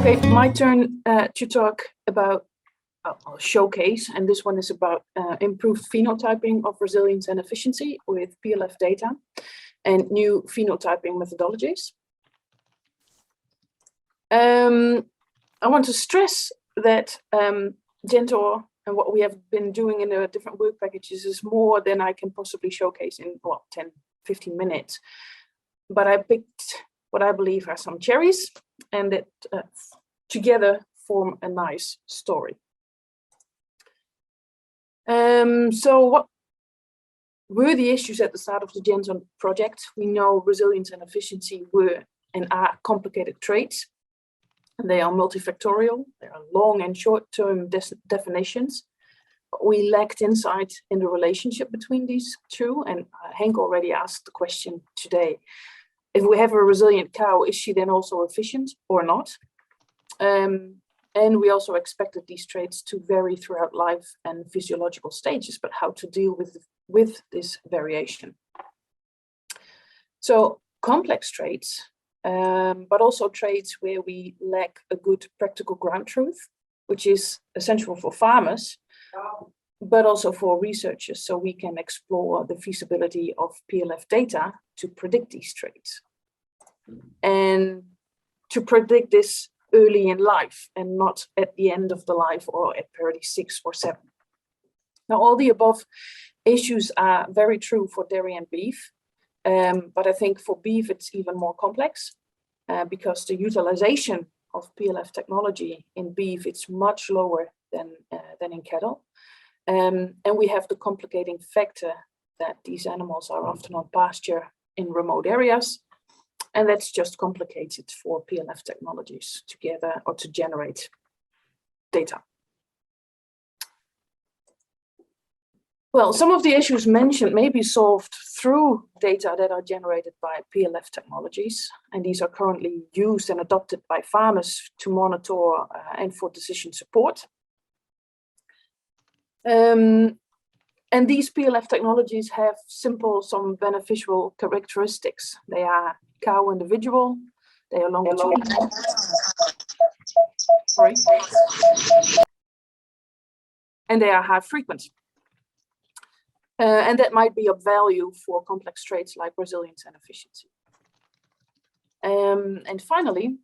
Okay, my turn to talk about showcase, and this one is about improved phenotyping of resilience and efficiency with PLF data and new phenotyping methodologies. I want to stress that GenTORE and what we have been doing in the different work packages is more than I can possibly showcase in, well, 10, 15 minutes. But I picked what I believe are some cherries, and that together form a nice story. So what were the issues at the start of the Genson project? We know resilience and efficiency were and are complicated traits, and they are multifactorial. There are long and short-term definitions. But we lacked insight in the relationship between these two, and Henk already asked the question today. If we have a resilient cow, is she then also efficient or not? And we also expected these traits to vary throughout life and physiological stages, but how to deal with this variation. So complex traits, but also traits where we lack a good practical ground truth, which is essential for farmers, but also for researchers, so we can explore the feasibility of PLF data to predict these traits. And to predict this early in life and not at the end of the life or at parity 6 or 7. Now, all the above issues are very true for dairy and beef, but I think for beef it's even more complex because the utilization of PLF technology in beef it's much lower than in cattle. And we have the complicating factor that these animals are often on pasture in remote areas, and that's just complicated for PLF technologies together or to generate data. Well, some of the issues mentioned may be solved through data that are generated by PLF technologies, and these are currently used and adopted by farmers to monitor and for decision support. And these PLF technologies have some beneficial characteristics. They are cow individual, they are longitudinal. Sorry. And they are high frequency. And that might be of value for complex traits like resilience and efficiency. And finally,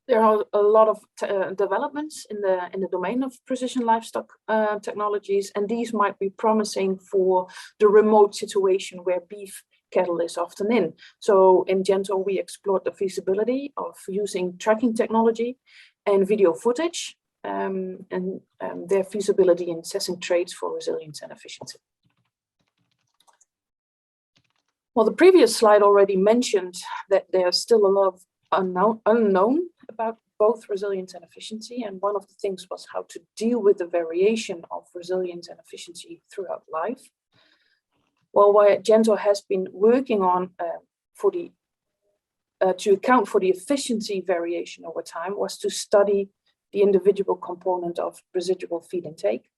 there are a lot of developments in the domain of precision livestock technologies, and these might be promising for the remote situation where beef cattle is often in. So in GenTORE, we explored the feasibility of using tracking technology and video footage and their feasibility in assessing traits for resilience and efficiency. Well, the previous slide already mentioned that there's still a lot of unknown about both resilience and efficiency, and one of the things was how to deal with the variation of resilience and efficiency throughout life. Well, what GenTORE has been working on to account for the efficiency variation over time was to study the individual component of residual feed intake.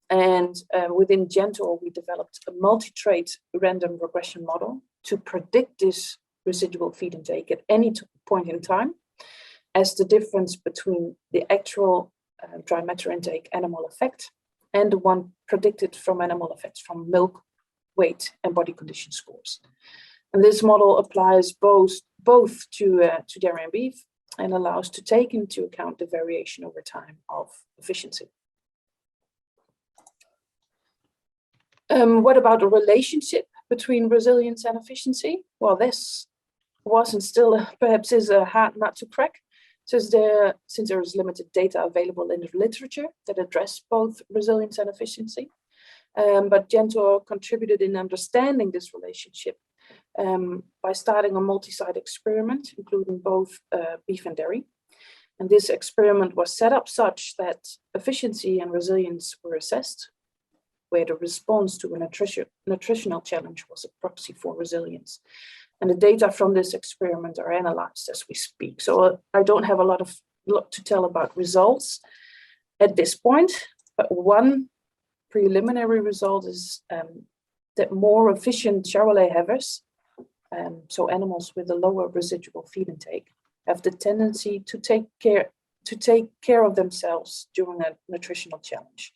And within GenTORE, we developed a multi-trait random regression model to predict this residual feed intake at any point in time as the difference between the actual dry matter intake animal effect and the one predicted from animal effects from milk, weight, and body condition scores. And this model applies both to dairy and beef and allows to take into account the variation over time of efficiency. What about the relationship between resilience and efficiency? Well, this was and still perhaps is a hard nut to crack, since there is limited data available in the literature that address both resilience and efficiency. But GenTORE contributed in understanding this relationship by starting a multi-site experiment, including both beef and dairy. And this experiment was set up such that efficiency and resilience were assessed, where the response to a nutritional challenge was a proxy for resilience. And the data from this experiment are analyzed as we speak. So I don't have a lot to tell about results at this point, but one preliminary result is that more efficient Charolais heifers, so animals with a lower residual feed intake, have the tendency to take care of themselves during a nutritional challenge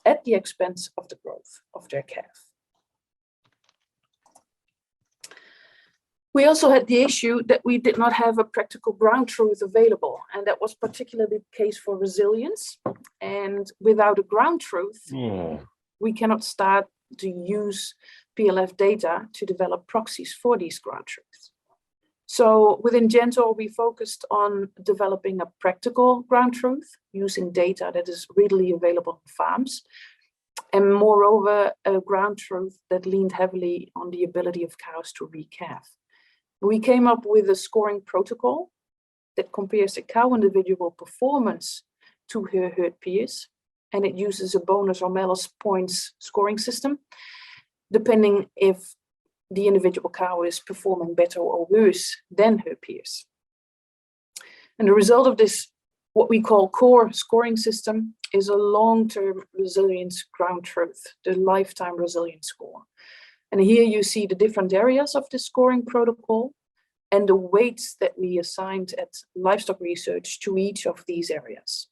at the expense of the growth of their calf. We also had the issue that we did not have a practical ground truth available, and that was particularly the case for resilience. And without a ground truth, we cannot start to use PLF data to develop proxies for these ground truths. So within GenTORE, we focused on developing a practical ground truth using data that is readily available in farms, and moreover, a ground truth that leaned heavily on the ability of cows to recalf. We came up with a scoring protocol that compares a cow individual performance to her herd peers, and it uses a bonus or malus points scoring system, depending if the individual cow is performing better or worse than her peers. And the result of this, what we call core scoring system, is a long-term resilience ground truth, the lifetime resilience score. And here you see the different areas of the scoring protocol and the weights that we assigned at livestock research to each of these areas.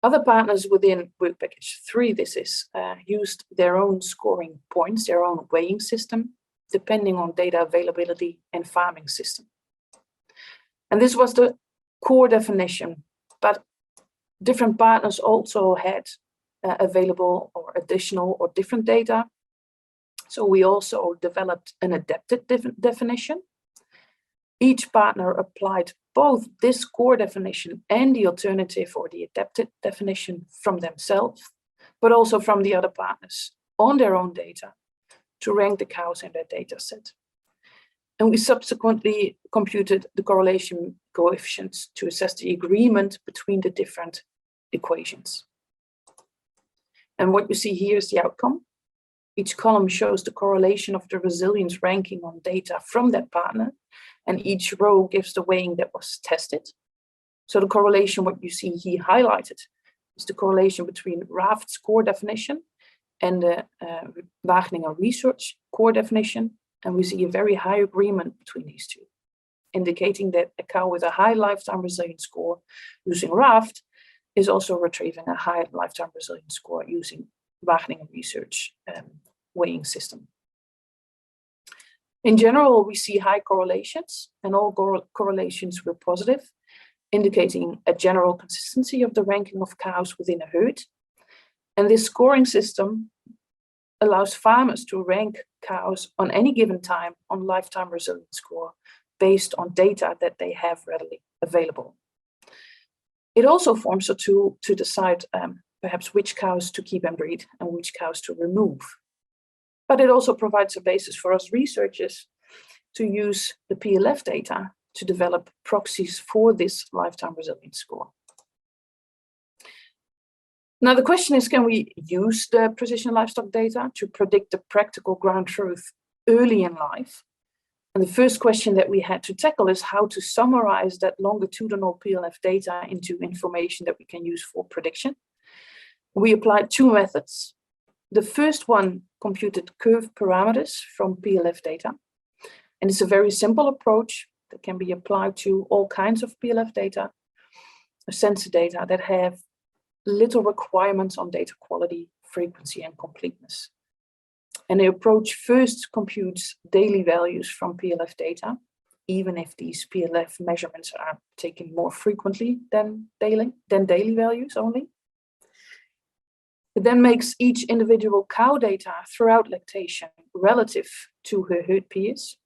Other partners within Work Package 3, this is, used their own scoring points, their own weighing system, depending on data availability and farming system. And this was the core definition, but different partners also had available or additional or different data. So we also developed an adapted definition. Each partner applied both this core definition and the alternative or the adapted definition from themselves, but also from the other partners on their own data to rank the cows in their data set. And we subsequently computed the correlation coefficients to assess the agreement between the different equations. And what you see here is the outcome. Each column shows the correlation of the resilience ranking on data from that partner, and each row gives the weighing that was tested. So the correlation, what you see here highlighted, is the correlation between Raft's core definition and the Wageningen research core definition, and we see a very high agreement between these two, indicating that a cow with a high lifetime resilience score using Raft is also retrieving a high lifetime resilience score using Wageningen research weighing system. In general, we see high correlations, and all correlations were positive, indicating a general consistency of the ranking of cows within a herd. And this scoring system allows farmers to rank cows on any given time on lifetime resilience score based on data that they have readily available. It also forms a tool to decide perhaps which cows to keep and breed and which cows to remove. But it also provides a basis for us researchers to use the PLF data to develop proxies for this lifetime resilience score. Now the question is, can we use the precision livestock data to predict the practical ground truth early in life? And the first question that we had to tackle is how to summarize that longitudinal PLF data into information that we can use for prediction. We applied two methods. The first one computed curve parameters from PLF data. And it's a very simple approach that can be applied to all kinds of PLF data, sensor data that have little requirements on data quality, frequency, and completeness. And the approach first computes daily values from PLF data, even if these PLF measurements are taken more frequently than daily values only. It then makes each individual cow data throughout lactation relative to her herd peers.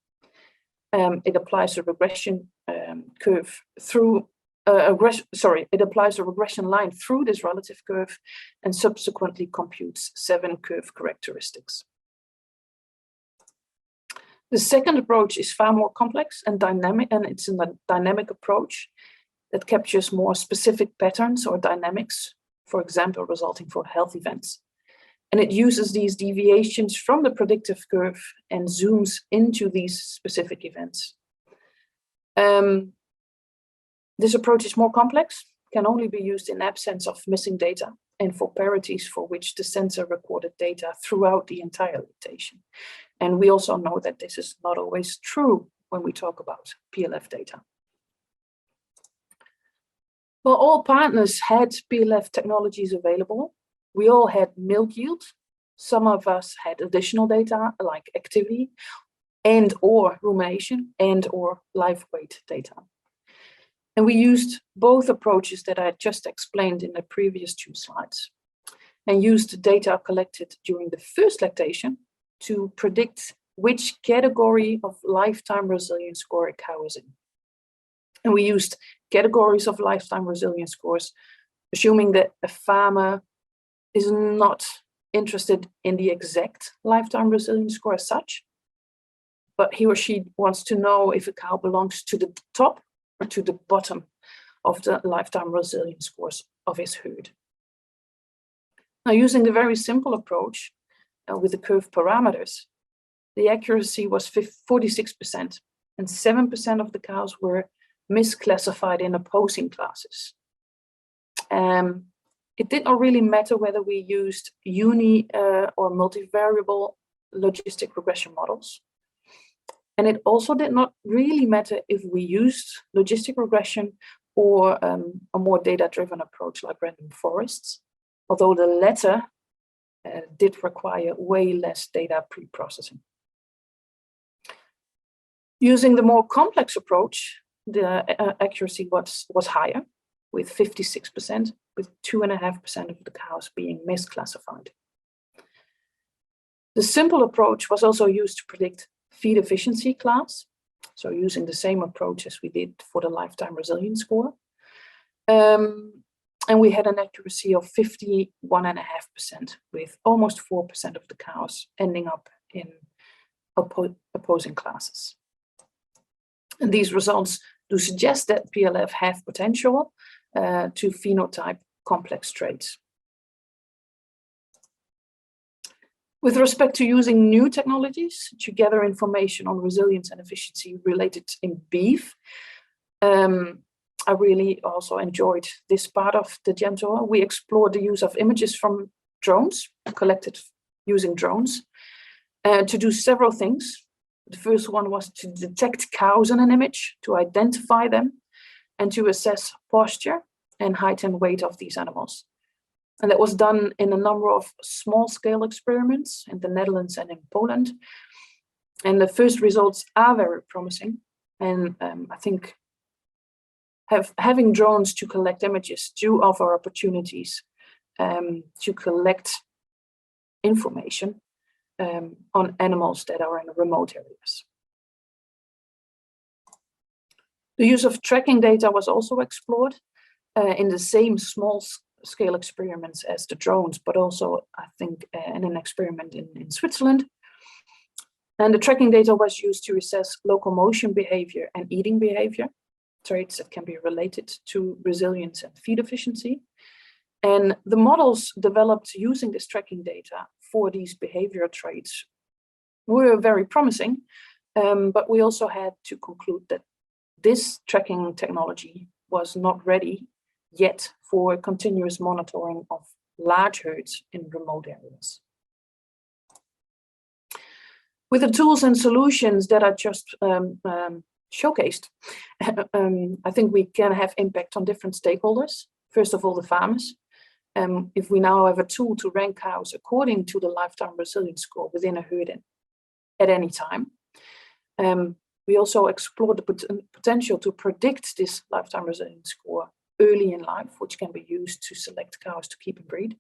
It applies a regression curve through it applies a regression line through this relative curve and subsequently computes 7 curve characteristics. The second approach is far more complex and dynamic, and it's a dynamic approach that captures more specific patterns or dynamics, for example, resulting from health events. And it uses these deviations from the predictive curve and zooms into these specific events. This approach is more complex, can only be used in absence of missing data and for parities for which the sensor recorded data throughout the entire lactation. And we also know that this is not always true when we talk about PLF data. Well, all partners had PLF technologies available. We all had milk yield. Some of us had additional data like activity and or rumination and or live weight data. And we used both approaches that I just explained in the previous 2 slides, and used data collected during the first lactation to predict which category of lifetime resilience score a cow is in. And we used categories of lifetime resilience scores, assuming that a farmer is not interested in the exact lifetime resilience score as such, but he or she wants to know if a cow belongs to the top or to the bottom of the lifetime resilience scores of his herd. Now, using the very simple approach with the curved parameters, the accuracy was 46%, and 7% of the cows were misclassified in opposing classes. It did not really matter whether we used uni or multivariable logistic regression models. And it also did not really matter if we used logistic regression or a more data-driven approach like random forests, although the latter did require way less data pre-processing. Using the more complex approach, the accuracy was higher, with 56%, with 2.5% of the cows being misclassified. The simple approach was also used to predict feed efficiency class, so using the same approach as we did for the lifetime resilience score. And we had an accuracy of 51.5%, with almost 4% of the cows ending up in opposing classes. And these results do suggest that PLF have potential to phenotype complex traits. With respect to using new technologies to gather information on resilience and efficiency related in beef, I really also enjoyed this part of the GenTORE. We explored the use of images from drones, collected using drones, to do several things. The first one was to detect cows in an image, to identify them, and to assess posture and height and weight of these animals. And that was done in a number of small-scale experiments in the Netherlands and in Poland. And the first results are very promising. And I think having drones to collect images do offer opportunities to collect information on animals that are in remote areas. The use of tracking data was also explored in the same small-scale experiments as the drones, but also, I think, in an experiment in Switzerland. And the tracking data was used to assess locomotion behavior and eating behavior, traits that can be related to resilience and feed efficiency. And the models developed using this tracking data for these behavioral traits were very promising, but we also had to conclude that this tracking technology was not ready yet for continuous monitoring of large herds in remote areas. With the tools and solutions that I just showcased, I think we can have impact on different stakeholders. First of all, the farmers. If we now have a tool to rank cows according to the lifetime resilience score within a herd at any time. We also explored the potential to predict this lifetime resilience score early in life, which can be used to select cows to keep and breed.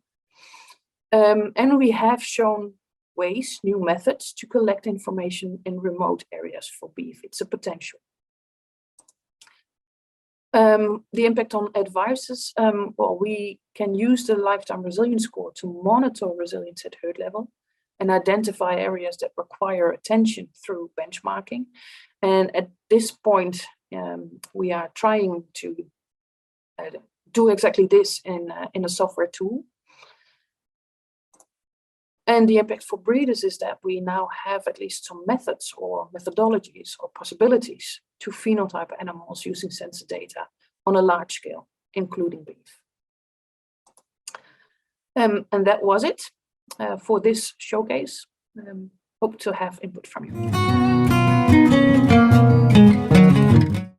And we have shown ways, new methods to collect information in remote areas for beef. It's a potential. The impact on advices, well, we can use the lifetime resilience score to monitor resilience at herd level and identify areas that require attention through benchmarking. And at this point, we are trying to do exactly this in a software tool. And the impact for breeders is that we now have at least some methods or methodologies or possibilities to phenotype animals using sensor data on a large scale, including beef. And that was it for this showcase. Hope to have input from you.